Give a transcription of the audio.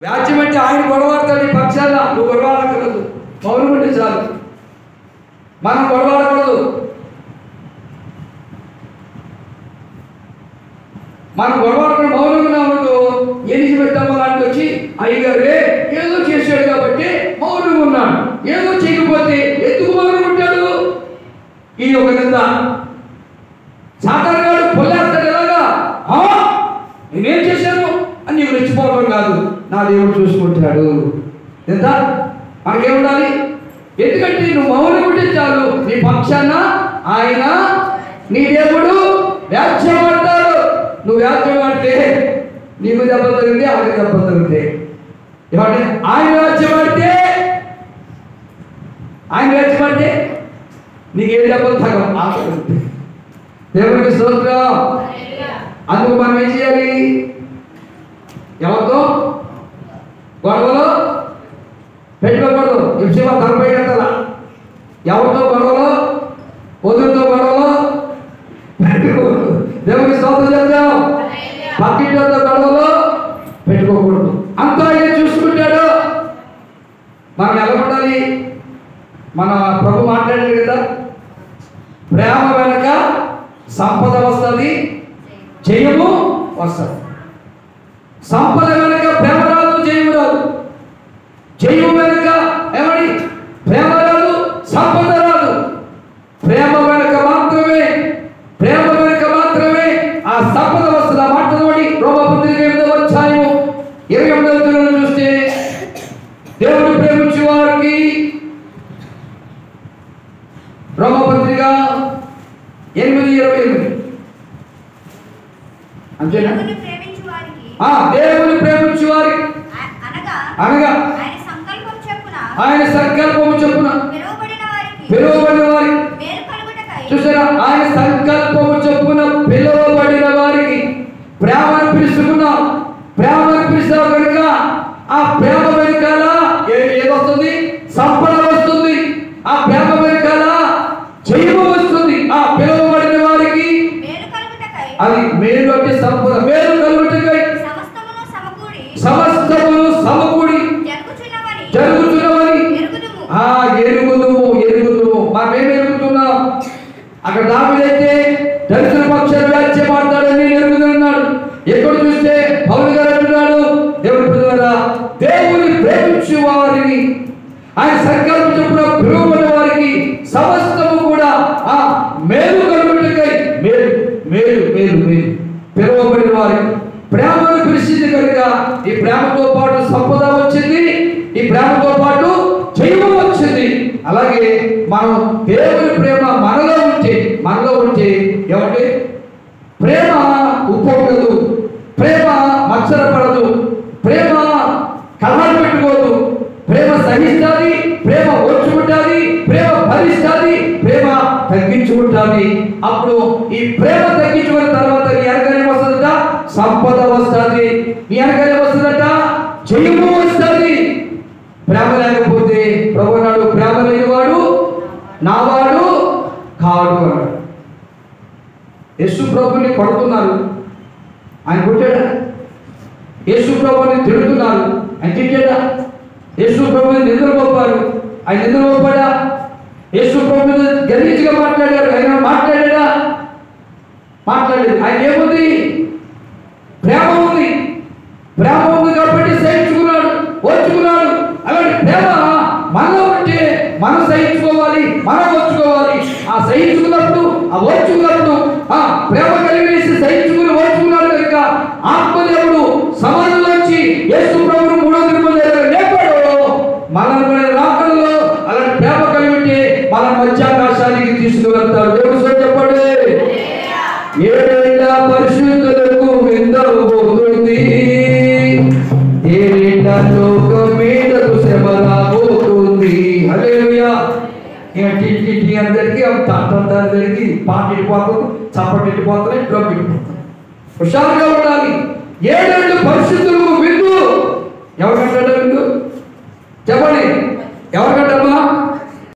వ్యాజ్యం అంటే ఆయన గొడవడతాడు నీ పక్షాన, నువ్వు గొడవడకూడదు, మౌనం ఉంటే చాలు. మనం గొడవడకూడదు, మనం గొడవడకుండా మౌనంగా ఉండదు. ఎలిజబెత్తమ్మ లాంటి వచ్చి అయ్యగారే ఏదో చేశాడు కాబట్టి మౌనంగా ఉన్నాడు, ఏదో చేయకపోతే ఎందుకు మౌనంగా ఉంటాడు? ఈ ఒక నింద సాతానుగాడు పొల్లేస్తాడు. ఎలాగా నేనేం చేశాను అని నీకు రెచ్చిపోవడం కాదు, నా దేవుడు చూసుకుంటున్నాడు. ఎంత మనకేముండాలి? ఎందుకంటే నువ్వు మౌనం ఉంటే చాలు, నీ పక్షాన ఆయన నీ దేవుడు వ్యాఖ్యమాడతాడు. నువ్వు వ్యాఖ్యమాడితే నీకు దెబ్బలు తగిలితే ఆయనకు దెబ్బలు తగులుతాయి. ఏమంటే ఆయన వ్యాఖ్యమాడితే నీకేం దెబ్బలు తగలవు. దేవుడికి స్తోత్రం. అందుకు మనం ఏం చేయాలి? ఎవరితో గొడవలో పెట్టుకోకూడదు. ఇప్సిమ తలపై కట్టాల. ఎవరితో గొడవలో, పొద్దుతో గొడవలో పెట్టుకోకూడదు. దేవుడికి స్తోత్రం చెప్తాం. పక్కింటితో గొడవలో పెట్టుకోకూడదు. అంతా ఆయన చూసుకుంటాడు. మనం ఎలా ఉండాలి? మన ప్రభు మాట్లాడాడు కదా, ప్రేమ వెనక సంపద వస్తుంది, జయము వస్తుంది. సంపద వెనక ప్రేమ రాదు, జయము రాదు. జయము వెనక ఏమని? ప్రేమ రాదు, సంపద రాదు. ప్రేమ వెనక మాత్రమే ఆ సంపద వస్తుంది. ఆ మాట చదవండి. రోమపత్రిక 8వ అధ్యాయము 28వ వచనంలో చూస్తే, దేవుడు ప్రేమించే వారికి, రోమపత్రిక 8:28 అంతేనా? దేవుని ప్రేమించు వారికి అనగా ఆయన సంకల్పము చొప్పున పిలువబడిన వారికి, చూసారా? ఆయన సంకల్పము చొప్పున పిలువబడిన వారికి ప్రేమను పిలుచుకున్నాం. ప్రేమను పిలుస్తావు కనుక ఆ ప్రేమ వెనకాల ఏదొస్తుంది? సంపద వస్తుంది. ఆ ప్రేమ వెనకాల జయము వస్తుంది. ఆ పిలువబడిన వారికి అది మేలు అంటే సంపద. మేలు కలుగుటకై సమస్తమును సమకూడి జరుగుతున్నవని ఎరుగుదుము. మనమేం ఎరుగుతున్నాం? అక్కడ దావీదైతే దరిద్ర పక్షాలు వ్యాజ్యం ఆడతాడని ఎరుగుతున్నాడు. ఎక్కడ చూస్తే పౌలు గారు అంటున్నాడు, దేవుని పిల్లలారా, దేవుని ప్రేమించు వారిని, ఆయన సంకల్పం చొప్పున పిలువబడిన వారికి సమస్తము కూడా ఆ మేలు కలుగుటకై మేలు పిలువబడిన వారికి ప్రేమను పిలిచింది కనుక ఈ ప్రేమతో పాటు సంపద వచ్చింది, ఈ ప్రేమతో పాటు జయము వచ్చింది. అలాగే మనం దేవుని ప్రేమ మనలో ఉంటే ఏమంటే ప్రేమ ఉప్పొంగదు, ప్రేమ మత్సరపడదు, ప్రేమ కలహాలు పెట్టుకోదు, ప్రేమ సహిస్తుంది, ప్రేమ ఓర్చుకుంటుంది, ప్రేమ భరిస్తుంది, ప్రేమ తగ్గించుకుంటుంది. అప్పుడు ఈ ప్రేమ తగ్గించుకున్న తర్వాత నీ వెనకాల వస్తుందట సంపద వస్తుంది, నీ వెనకాల వస్తుందట జయము వస్తుంది. ప్రేమ లేకపోతే ప్రభు నాడు ప్రేమ లేనివాడు నావాడు కాడు అన్నాడు. యేసు ప్రభుని కొడుతున్నారు, ఆయన కొట్టాడా? యేసు ప్రభుని తిడుతున్నారు, ఆయన తిట్టాడా? యేసు ప్రభుని నిద్రపోపారు, ఆయన నిద్రపోపాడా? యేసు ప్రభు గలీజ్గా మాట్లాడారు, ఆయన మాట్లాడాడా? మాట్లాడలేదు. ఆయన ఏముంది? ప్రేమ ఉంది. ప్రేమ ఉంది కాబట్టి సహించుకున్నాడు, ఓర్చుకున్నాడు. అలాంటి ప్రేమ మనలో ఉంటే మనం సహించుకోవాలి, మనం ఓర్చుకోవాలి. ఆ సహించుకున్నప్పుడు, ఆ ఓర్చుకున్నప్పుడు, ఆ ప్రేమ కలిగేసి సహించుకుని ఓర్చుకున్నాడు కనుక ఆత్మదేవుడు సమాజంలోంచి యేసు ప్రభువును 3వ దినమున లేపాడు. మనల్ని రాకడలో అలాంటి ప్రేమ కలిగి ఉంటే మన మధ్యాకాశానికి తీసుకువెళ్తాడు. దేవుడు చెప్పండి. ఏడేళ్ళ పరిశుద్ధులకు విందవుతుంది, ఏడేళ్ళ లోకం మీదకు శ్రమ రాబోతుంది. హల్లెలూయా. టింటి అందరికి అందరికి పాట ఇడిపోతుంది, చప్పటి ఇడిపోతుంది, డ్రమ్ ఇడిపోతుంది. హుషారుగా ఉండాలి. ఏడేళ్ళు పరిశుద్ధులకు విందు. ఎవరికంటాడు విందు? చెప్పండి, ఎవరికంటమ్మా?